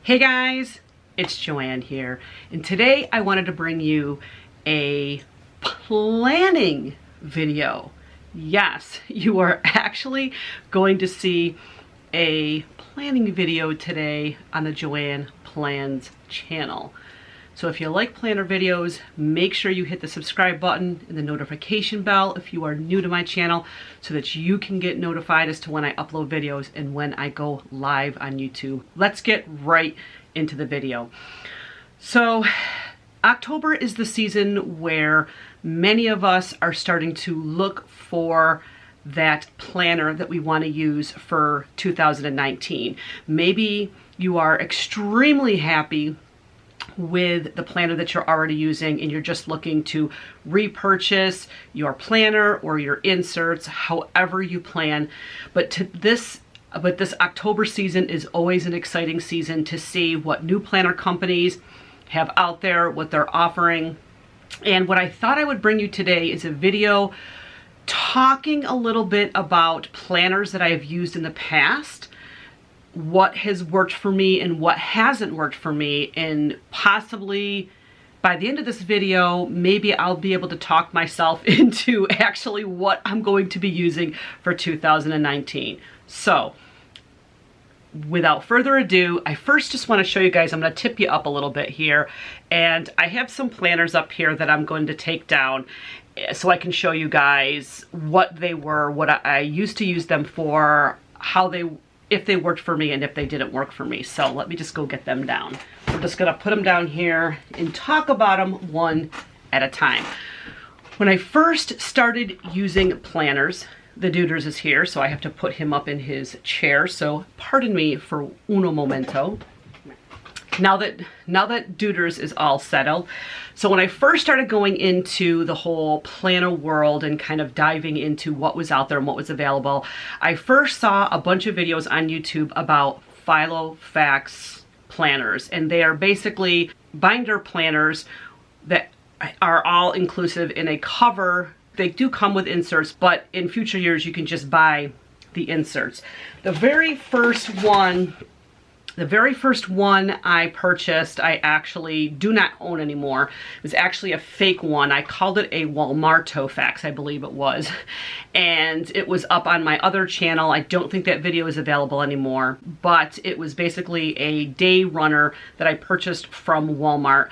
Hey guys, it's Joanne here, and today I wanted to bring you a planning video. Yes, you are actually going to see a planning video today on the Joanne Plans channel. So if you like planner videos, make sure you hit the subscribe button and the notification bell if you are new to my channel so that you can get notified as to when I upload videos and when I go live on YouTube. Let's get right into the video. So October is the season where many of us are starting to look for that planner that we want to use for 2019. Maybe you are extremely happy with the planner that you're already using and you're just looking to repurchase your planner or your inserts, however you plan. But this October season is always an exciting season to see what new planner companies have out there, what they're offering. And what I thought I would bring you today is a video talking a little bit about planners that I have used in the past, what has worked for me and what hasn't worked for me, and possibly by the end of this video, maybe I'll be able to talk myself into actually what I'm going to be using for 2019. So without further ado, I first just want to show you guys, I'm going to tip you up a little bit here, and I have some planners up here that I'm going to take down so I can show you guys what they were, what I used to use them for, how they, if they worked for me and if they didn't work for me. So let me just go get them down. We're just gonna put them down here and talk about them one at a time. When I first started using planners, the Duders is here, so I have to put him up in his chair. So pardon me for uno momento. Now that Duders is all settled. So when I first started going into the whole planner world and kind of diving into what was out there and what was available, I first saw a bunch of videos on YouTube about Filofax planners. And they are basically binder planners that are all inclusive in a cover. They do come with inserts, but in future years you can just buy the inserts. The very first one I purchased, I actually do not own anymore. It was actually a fake one. I called it a Walmartofax, I believe it was. And it was up on my other channel. I don't think that video is available anymore, but it was basically a day runner that I purchased from Walmart.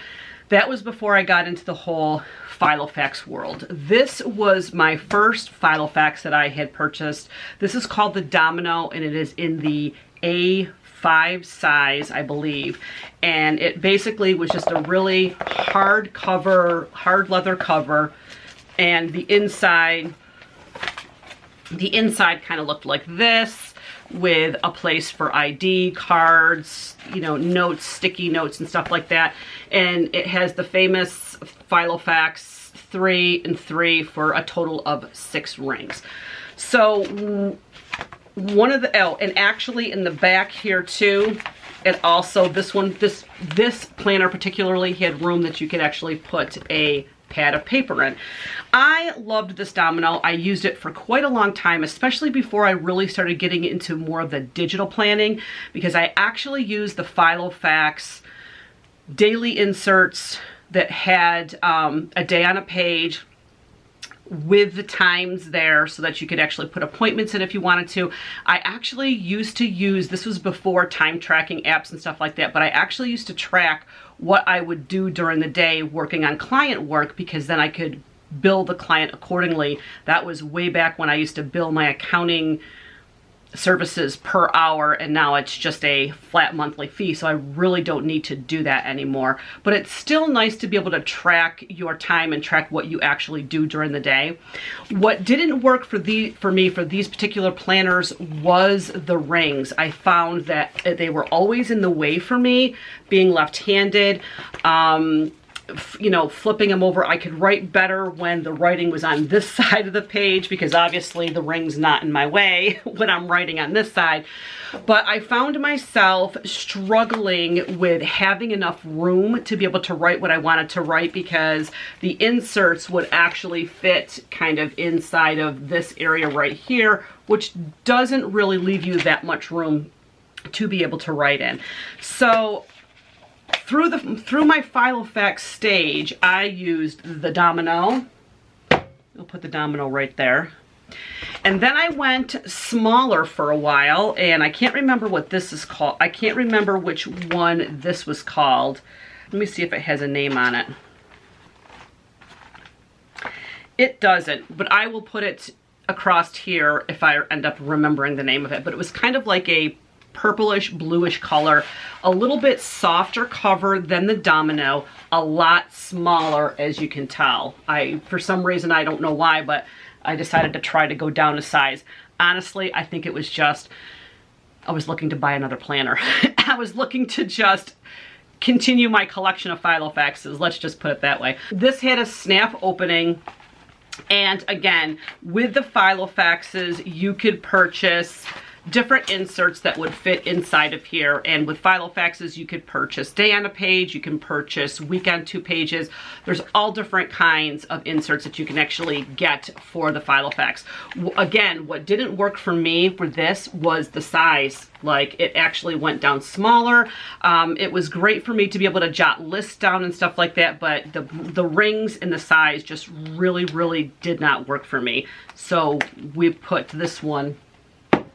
That was before I got into the whole Filofax world. This was my first Filofax that I had purchased. This is called the Domino, and it is in the A5 size, I believe, and it basically was just a really hard leather cover, and the inside kind of looked like this, with a place for ID cards, you know, notes, sticky notes and stuff like that. And it has the famous Filofax 3 and 3 for a total of 6 rings. So one of the, oh, and actually in the back here too, it also, this planner particularly had room that you could actually put a pad of paper in. I loved this Domino. I used it for quite a long time, especially before I really started getting into more of the digital planning, because I actually used the Filofax daily inserts that had a day on a page with the times there so that you could actually put appointments in if you wanted to. I actually used to use, this was before time tracking apps and stuff like that, but I actually used to track what I would do during the day working on client work, because then I could bill the client accordingly. That was way back when I used to bill my accounting services per hour, and now it's just a flat monthly fee, so I really don't need to do that anymore. But it's still nice to be able to track your time and track what you actually do during the day. What didn't work for me for these particular planners was the rings. I found that they were always in the way for me, being left-handed. You know, flipping them over, I could write better when the writing was on this side of the page, because obviously the ring's not in my way when I'm writing on this side. But I found myself struggling with having enough room to be able to write what I wanted to write, because the inserts would actually fit kind of inside of this area right here, which doesn't really leave you that much room to be able to write in. So through my Filofax stage, I used the domino. I'll put the domino right there. And then I went smaller for a while, and I can't remember what this is called. I can't remember which one this was called. Let me see if it has a name on it. It doesn't, but I will put it across here if I end up remembering the name of it. But it was kind of like a purplish bluish color, a little bit softer cover than the domino, a lot smaller, as you can tell. For some reason, I don't know why, but I decided to try to go down a size. Honestly, I think it was just, I was looking to buy another planner. I was looking to just continue my collection of Filofaxes, let's just put it that way. This had a snap opening, and again, with the Filofaxes, you could purchase different inserts that would fit inside of here. And with Filofaxes, you could purchase day on a page, you can purchase week on 2 pages. There's all different kinds of inserts that you can actually get for the Filofax. Again, what didn't work for me for this was the size. Like, it actually went down smaller. It was great for me to be able to jot lists down and stuff like that, but the rings and the size just really, really did not work for me. So we put this one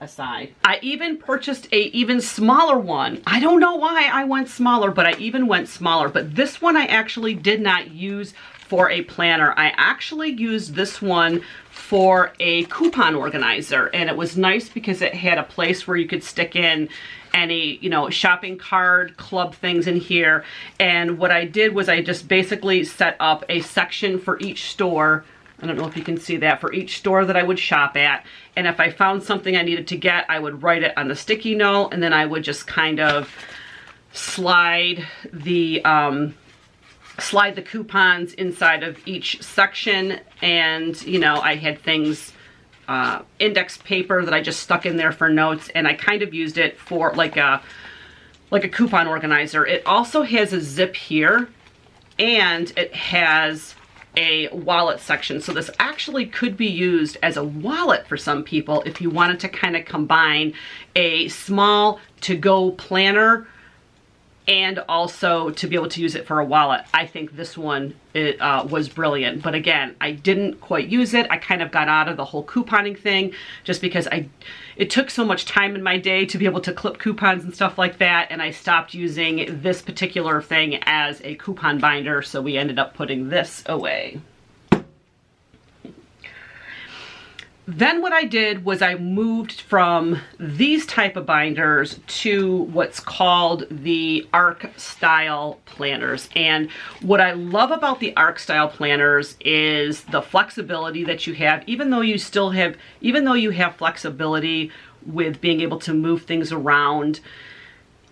aside. I even purchased a even smaller one. I don't know why I went smaller, but I even went smaller. But this one I actually did not use for a planner. I actually used this one for a coupon organizer, and it was nice because it had a place where you could stick in any, you know, shopping cart, club things in here. And what I did was I just basically set up a section for each store. I don't know if you can see that, for each store that I would shop at. And if I found something I needed to get, I would write it on the sticky note, and then I would just kind of slide the coupons inside of each section. And, you know, I had things, index paper that I just stuck in there for notes, and I kind of used it for like a coupon organizer. It also has a zip here, and it has a wallet section. So this actually could be used as a wallet for some people if you wanted to kind of combine a small to-go planner and also to be able to use it for a wallet. I think this one was brilliant. But again, I didn't quite use it. I kind of got out of the whole couponing thing just because it took so much time in my day to be able to clip coupons and stuff like that, and I stopped using this particular thing as a coupon binder, so we ended up putting this away. Then what I did was I moved from these type of binders to what's called the Ark Style Planners. And what I love about the Ark Style Planners is the flexibility that you have, even though you have flexibility with being able to move things around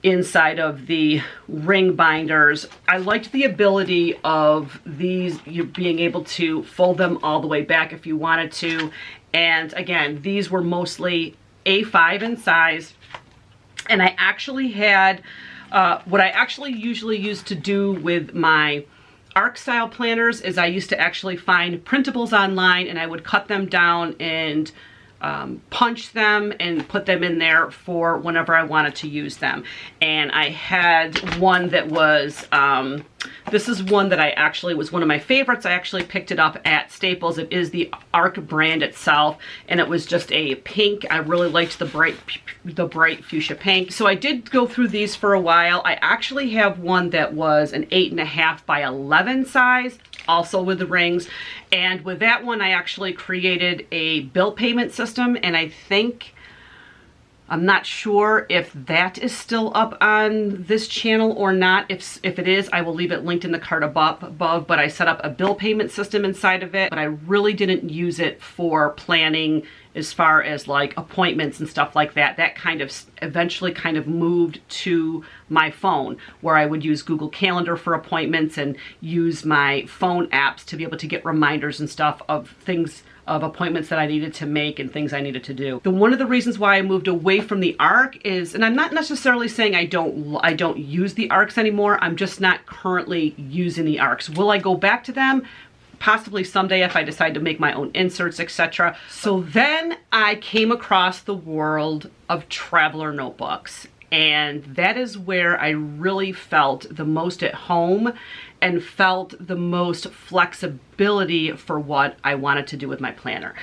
inside of the ring binders. I liked the ability of these, you being able to fold them all the way back if you wanted to. And again, these were mostly A5 in size. And I actually had, what I actually usually used to do with my Ark Style Planners is I used to actually find printables online, and I would cut them down and punch them and put them in there for whenever I wanted to use them. And I had one that was, this is one that I actually was one of my favorites. I actually picked it up at Staples. It is the Ark brand itself, and it was just a pink. I really liked the bright fuchsia pink. So I did go through these for a while. I actually have one that was an 8.5 by 11 size, also with the rings. And with that one, I actually created a bill payment system, and I think, I'm not sure if that is still up on this channel or not. If it is, I will leave it linked in the card above, but I set up a bill payment system inside of it, but I really didn't use it for planning as far as like appointments and stuff like that. That kind of eventually kind of moved to my phone, where I would use Google Calendar for appointments and use my phone apps to be able to get reminders and stuff of things, of appointments that I needed to make and things I needed to do. One of the reasons why I moved away from the Ark is, and I'm not necessarily saying I don't use the Arks anymore, I'm just not currently using the Arks. Will I go back to them? Possibly someday if I decide to make my own inserts, etc. So then I came across the world of traveler notebooks. And that is where I really felt the most at home and felt the most flexibility for what I wanted to do with my planner.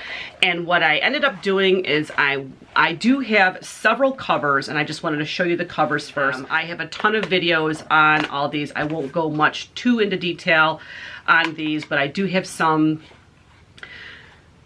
And what I ended up doing is I do have several covers, and I just wanted to show you the covers first. I have a ton of videos on all these. I won't go much too into detail on these, but I do have some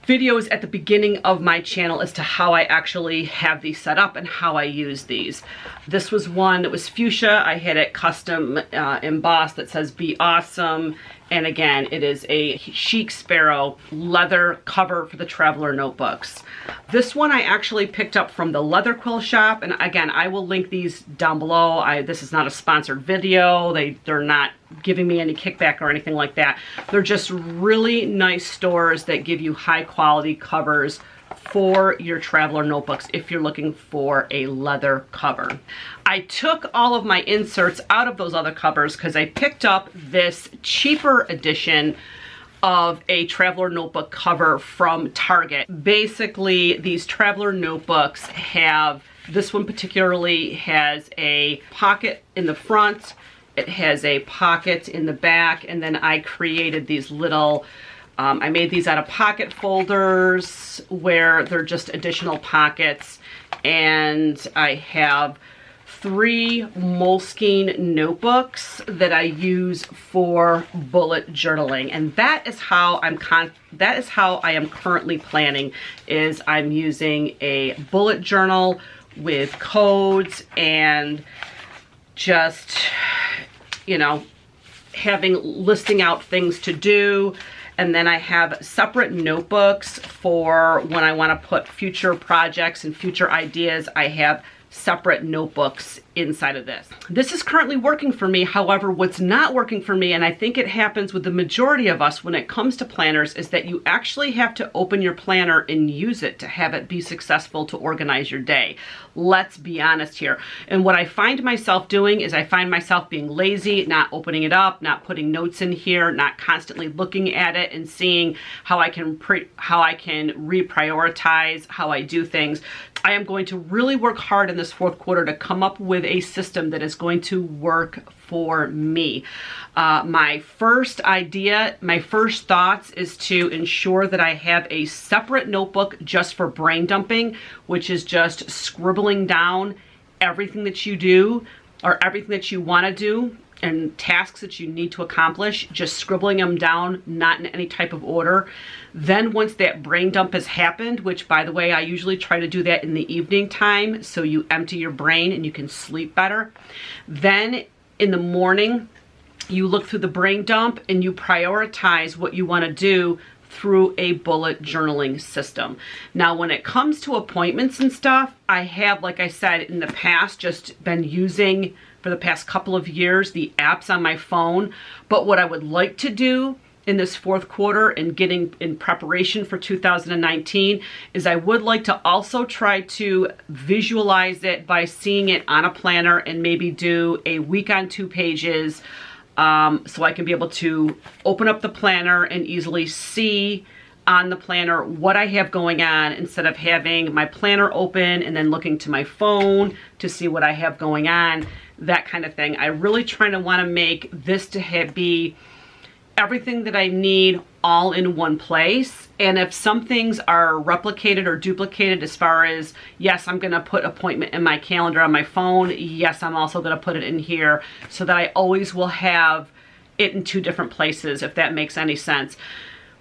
videos at the beginning of my channel as to how I actually have these set up and how I use these. This was one that was fuchsia. I had it custom embossed that says "Be Awesome." And again, it is a chic sparrow leather cover for the traveler notebooks. This one I actually picked up from the Leather Quill Shop. And again, I will link these down below. This is not a sponsored video. They're not giving me any kickback or anything like that. They're just really nice stores that give you high quality covers for your traveler notebooks if you're looking for a leather cover. I took all of my inserts out of those other covers because I picked up this cheaper edition of a traveler notebook cover from Target. Basically, these traveler notebooks have, this one particularly has a pocket in the front, it has a pocket in the back, and then I created these little I made these out of pocket folders where they're just additional pockets, and I have 3 Moleskine notebooks that I use for bullet journaling, and that is how I am currently planning. Is I'm using a bullet journal with codes and just, you know, listing out things to do. And then I have separate notebooks for when I want to put future projects and future ideas. I have separate notebooks inside of this. This is currently working for me. However, what's not working for me, and I think it happens with the majority of us when it comes to planners, is that you actually have to open your planner and use it to have it be successful to organize your day. Let's be honest here. And what I find myself doing is I find myself being lazy, not opening it up, not putting notes in here, not constantly looking at it and seeing how I can reprioritize how I do things. I am going to really work hard in this 4th quarter to come up with a system that is going to work for me. My first idea, my first thoughts is to ensure that I have a separate notebook just for brain dumping, which is just scribbling down everything that you do or everything that you want to do and tasks that you need to accomplish, just scribbling them down, not in any type of order. Then once that brain dump has happened, which by the way, I usually try to do that in the evening time so you empty your brain and you can sleep better. Then in the morning, you look through the brain dump and you prioritize what you want to do through a bullet journaling system. Now, when it comes to appointments and stuff, I have, like I said, in the past, just been using for the past couple of years the apps on my phone. But what I would like to do in this 4th quarter and getting in preparation for 2019 is I would like to also try to visualize it by seeing it on a planner and maybe do a week on 2 pages so I can be able to open up the planner and easily see on the planner what I have going on instead of having my planner open and then looking to my phone to see what I have going on, that kind of thing. I really want to make this to be everything that I need all in one place. And if some things are replicated or duplicated as far as, yes, I'm going to put appointment in my calendar on my phone. Yes, I'm also going to put it in here so that I always will have it in 2 different places, if that makes any sense.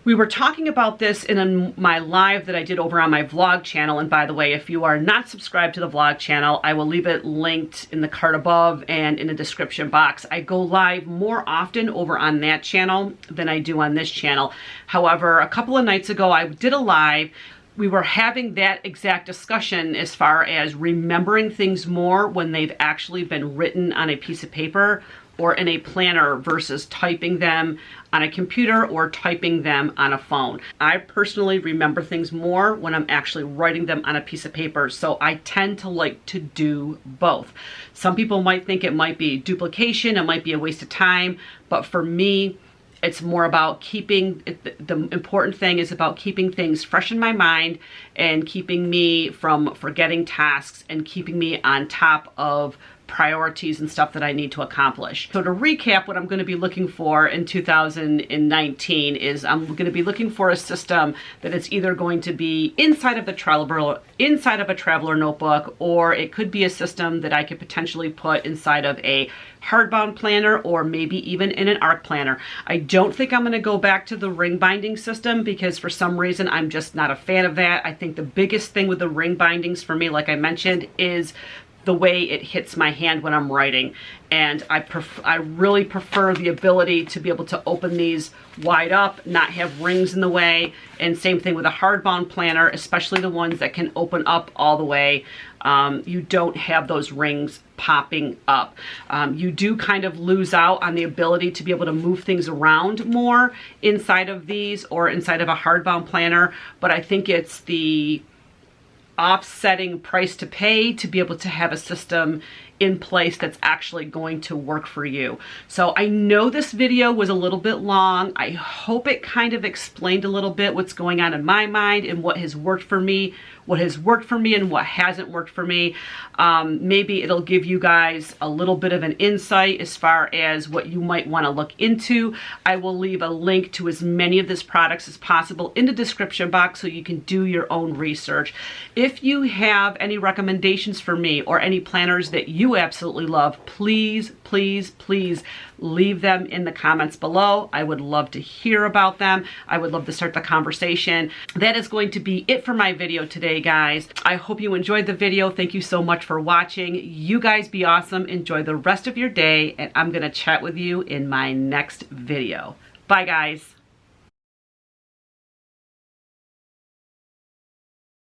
We were talking about this in my live that I did over on my vlog channel. And by the way, if you are not subscribed to the vlog channel, I will leave it linked in the card above and in the description box. I go live more often over on that channel than I do on this channel. However, a couple of nights ago, I did a live. We were having that exact discussion as far as remembering things more when they've actually been written on a piece of paper or in a planner versus typing them on a computer or typing them on a phone. I personally remember things more when I'm actually writing them on a piece of paper, so I tend to like to do both. Some people might think it might be duplication, it might be a waste of time, but for me, It's more about keeping, the important thing is about keeping things fresh in my mind and keeping me from forgetting tasks and keeping me on top of priorities and stuff that I need to accomplish. So to recap, what I'm going to be looking for in 2019 is I'm going to be looking for a system that is either going to be inside of a traveler notebook, or it could be a system that I could potentially put inside of a hardbound planner, or maybe even in an Ark planner. I don't think I'm going to go back to the ring binding system because for some reason I'm just not a fan of that. I think the biggest thing with the ring bindings for me, like I mentioned, is the way it hits my hand when I'm writing. And I really prefer the ability to be able to open these wide up, not have rings in the way. And same thing with a hardbound planner, especially the ones that can open up all the way. You don't have those rings popping up. You do kind of lose out on the ability to be able to move things around more inside of these or inside of a hardbound planner, but I think it's the offsetting price to pay to be able to have a system in place that's actually going to work for you. So I know this video was a little bit long. I hope it kind of explained a little bit what's going on in my mind and what has worked for me, and what hasn't worked for me. Maybe it'll give you guys a little bit of an insight as far as what you might want to look into. I will leave a link to as many of these products as possible in the description box so you can do your own research. If you have any recommendations for me or any planners that you absolutely love, please, please, please leave them in the comments below. I would love to hear about them. I would love to start the conversation. That is going to be it for my video today, guys. I hope you enjoyed the video. Thank you so much for watching. You guys be awesome. Enjoy the rest of your day, and I'm gonna chat with you in my next video. Bye, guys.